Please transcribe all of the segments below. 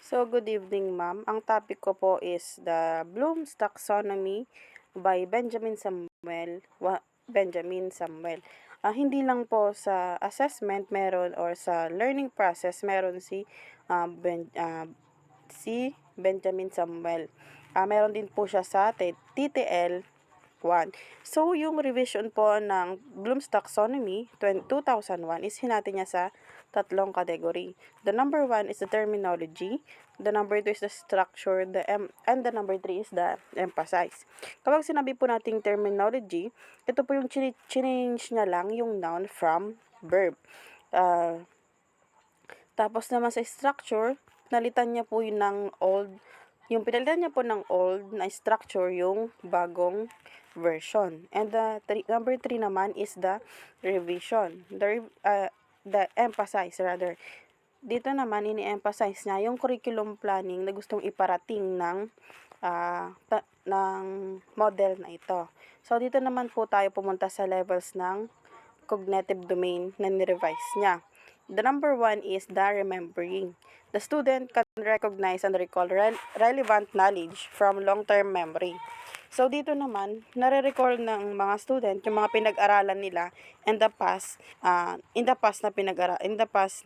So, good evening, ma'am. Ang topic ko po is the Bloom's Taxonomy by Benjamin Samuel. Hindi lang po sa assessment meron or sa learning process meron si Benjamin Samuel. Meron din po siya sa TTL 1. So, yung revision po ng Bloom's Taxonomy 2001 is hinati niya sa tatlong category. The number 1 is the terminology, the number 2 is the structure, and the number 3 is the emphasize. Kapag sinabi po nating terminology, ito po yung change niya lang yung noun from verb. Tapos naman sa structure, nalitan niya po yung pinalitan niya po ng old na structure yung bagong version. And number 3 naman is the revision. The emphasize rather. Dito naman ini-emphasize niya yung curriculum planning na gustong iparating ng model na ito. So dito naman po tayo pumunta sa levels ng cognitive domain na ni-revise niya. The number 1 is the remembering. The student can recognize and recall relevant knowledge from long-term memory. So dito naman, nare-recall ng mga student yung mga pinag-aralan nila in the past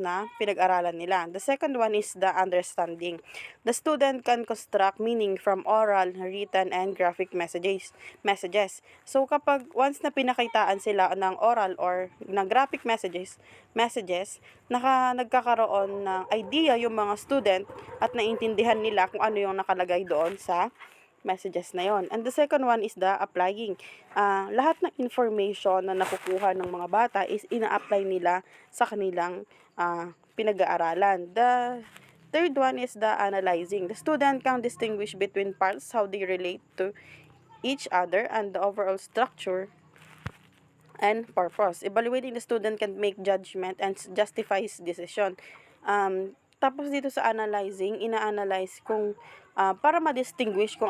na pinag-aralan nila. The second one is the understanding. The student can construct meaning from oral, written, and graphic messages. So kapag once na pinakitaan sila ng oral or ng graphic messages, nagkakaroon ng idea yung mga student at naintindihan nila kung ano yung nakalagay doon sa messages na yon. And the second one is the applying. Lahat ng information na nakukuha ng mga bata is ina-apply nila sa kanilang pinag-aaralan. The third one is the analyzing. The student can distinguish between parts, how they relate to each other, and the overall structure and purpose. Evaluating, the student can make judgment and justify his decision. Tapos dito sa analyzing, ina-analyze kung para ma-distinguish kung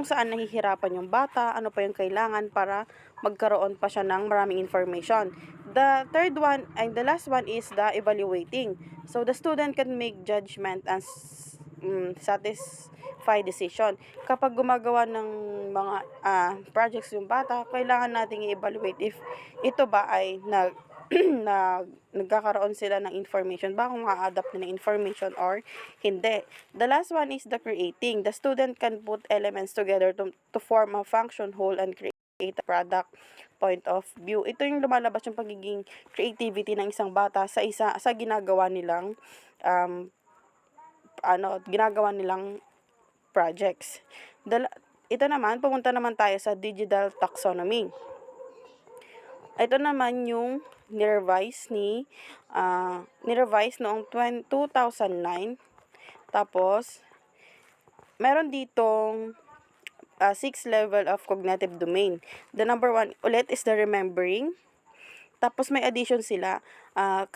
saan nahihirapan yung bata, ano pa yung kailangan para magkaroon pa siya ng maraming information. The third one and the last one is the evaluating. So the student can make judgment and satisfy decision. Kapag gumagawa ng mga projects yung bata, kailangan nating i-evaluate if ito ba ay nagkakaroon sila ng information ba, kung ma-adapt na ng information or hindi. The last one is the creating. The student can put elements together to form a function whole and create a product point of view. Ito yung lumalabas yung pagiging creativity ng isang bata sa ginagawa nilang projects. Ito naman, pumunta naman tayo sa digital taxonomy. Ito naman yung ni-revise noong 2009. Tapos, meron ditong 6 level of cognitive domain. The number 1 ulit is the remembering. Tapos may addition sila.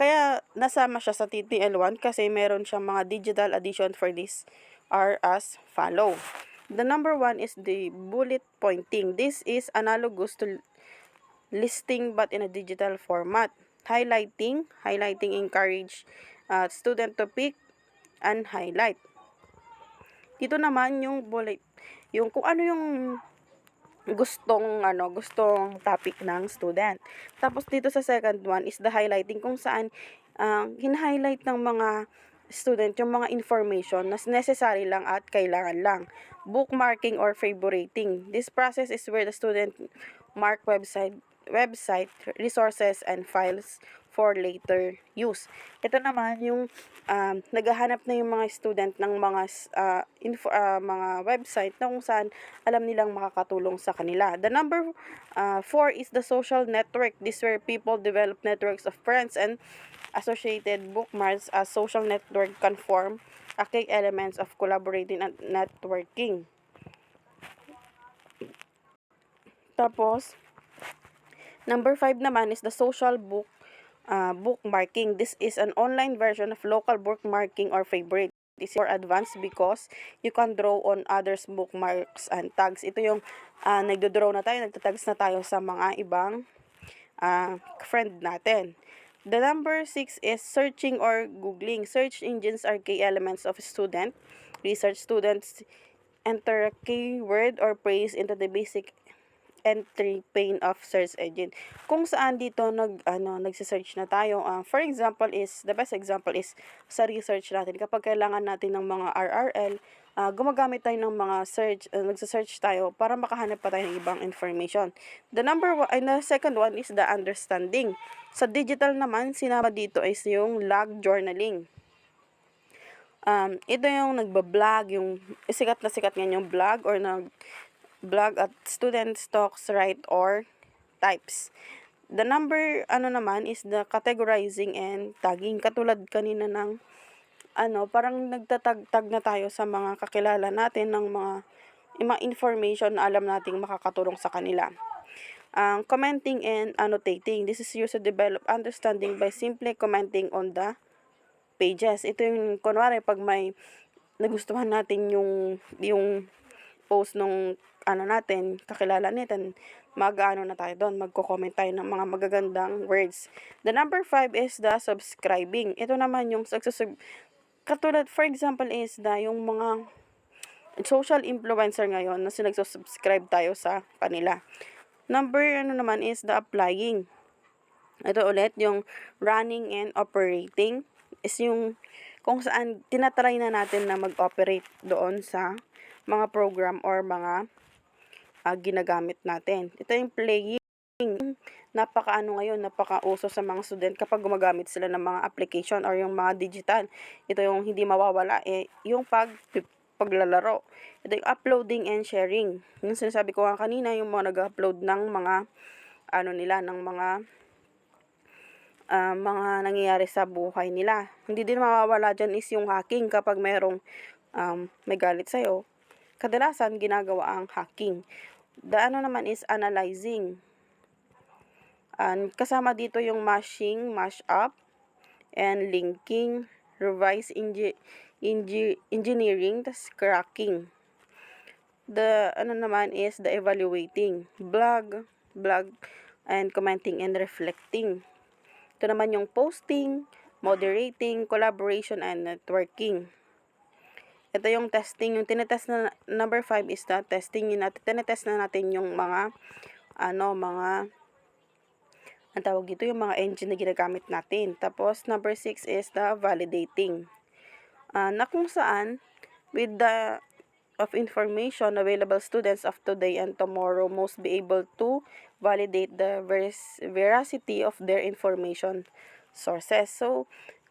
Kaya nasama siya sa TTL1 kasi meron siyang mga digital addition for this are as follow. The number 1 is the bullet pointing. This is analogous to listing but in a digital format. Highlighting encourage student to pick and highlight. Dito naman yung bullet, yung kung ano yung gustong topic ng student. Tapos dito sa second one is the highlighting, kung saan hin-highlight ng mga student yung mga information na necessary lang at kailangan lang. Bookmarking or favoriting. This process is where the student mark website, resources, and files for later use. Ito naman yung naghahanap na yung mga student ng mga website na kung saan alam nilang makakatulong sa kanila. The number 4 is the social network. This where people develop networks of friends and associated bookmarks. As social network can form key elements of collaborating and networking. Tapos, number 5 naman is the social bookmarking. This is an online version of local bookmarking or favorite. This is more advanced because you can draw on others' bookmarks and tags. Ito yung nagdo-draw na tayo, nagtatags na tayo sa mga ibang friend natin. The number 6 is searching or googling. Search engines are key elements of student research. Students enter a keyword or phrase into the basic entry pane of search engine. Kung saan dito nagse-search na tayo. For example is, the best example is sa research natin. Kapag kailangan natin ng mga RRL, gumagamit tayo ng mga search, nagse-search tayo para makahanap pa tayo ng ibang information. The second one is the understanding. Sa digital naman, sinama dito is yung log journaling. Ito yung nagbablog, yung sikat na sikat ngayon yung blog or blog at students talks, write or types. The number naman is the categorizing and tagging. Katulad kanina ng parang nagtatag-tag na tayo sa mga kakilala natin ng mga information na alam nating makakatulong sa kanila. Commenting and annotating. This is used to develop understanding by simply commenting on the pages. Ito yung kunwari pag may nagustuhan natin yung post nung natin, kakilala natin, na tayo doon, magko-comment tayo ng mga magagandang words. The number 5 is the subscribing. Ito naman yung katulad, for example, is yung mga social influencer ngayon na sinagsusubscribe tayo sa kanila. Number naman is the applying. Ito ulit, yung running and operating is yung kung saan tinatry na natin na mag-operate doon sa mga program or mga ginagamit natin. Ito yung playing. Napaka-uso sa mga student kapag gumagamit sila ng mga application or yung mga digital. Ito yung hindi mawawala, yung paglalaro. Ito yung uploading and sharing. Yung sinasabi ko kanina, yung mga nag-upload ng mga ng mga nangyayari sa buhay nila. Hindi din mawawala dyan is yung hacking kapag merong may galit sa'yo. Kadalasan, ginagawa ang hacking. The naman is analyzing. Kasama dito yung mashing, mash up, and linking, reverse engineering, tas cracking. The naman is the evaluating, blog, and commenting and reflecting. Ito naman yung posting, moderating, collaboration, and networking. Ito yung testing, yung tinetest na number 5 is the testing. Tinetest na natin yung mga ang tawag dito, yung mga engine na ginagamit natin. Tapos number 6 is the validating. Na kung saan with the of information available, students of today and tomorrow must be able to validate the veracity of their information sources. So,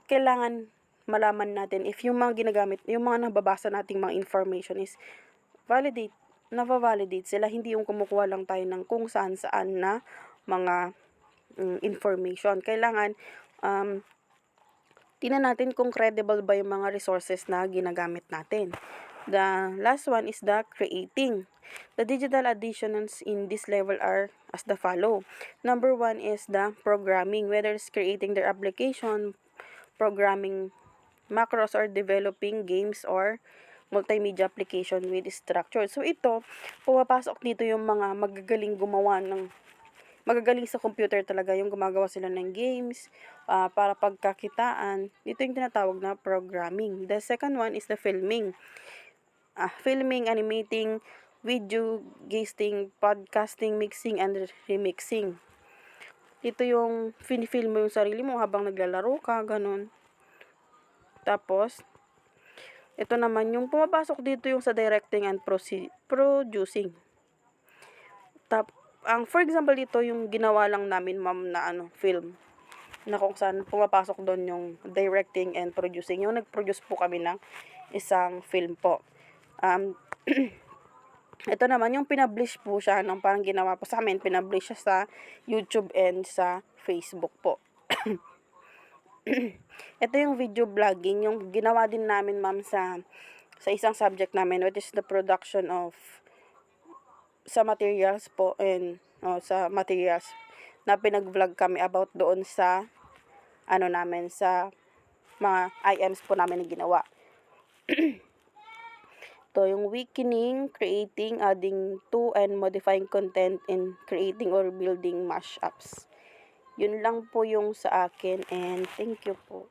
kailangan malaman natin if yung mga ginagamit, yung mga nababasa nating mga information is nava-validate sila, hindi yung kumukuha lang tayo ng kung saan na mga information. Kailangan tingnan natin kung credible ba yung mga resources na ginagamit natin. The last one is the creating. The digital additions in this level are as the follow. Number 1 is the programming, whether it's creating their application, programming macros, or developing games or multimedia application with structure. So ito, pumapasok dito yung mga magagaling sa computer talaga, yung gumagawa sila ng games para pagkakitaan. Ito yung tinatawag na programming. The second one is the filming. Filming, animating, video, guesting, podcasting, mixing, and remixing. Ito yung film mo yung sarili mo habang naglalaro ka, ganun. Tapos, ito naman yung pumapasok dito yung sa directing and producing. For example dito, yung ginawa lang namin ma'am na film, na kung saan pumapasok doon yung directing and producing. Yung nag-produce po kami ng isang film po. Ito naman yung pinablish po siya, parang ginawa po sa amin, pinablish siya sa YouTube and sa Facebook po. Ito yung video vlogging, yung ginawa din namin ma'am sa isang subject namin, which is the production of sa materials po and sa materials na pinag-vlog kami about doon sa namin sa mga IMs po namin na ginawa. Ito yung weakening, creating, adding to, and modifying content, and creating or building mashups. Yun lang po yung sa akin and thank you po.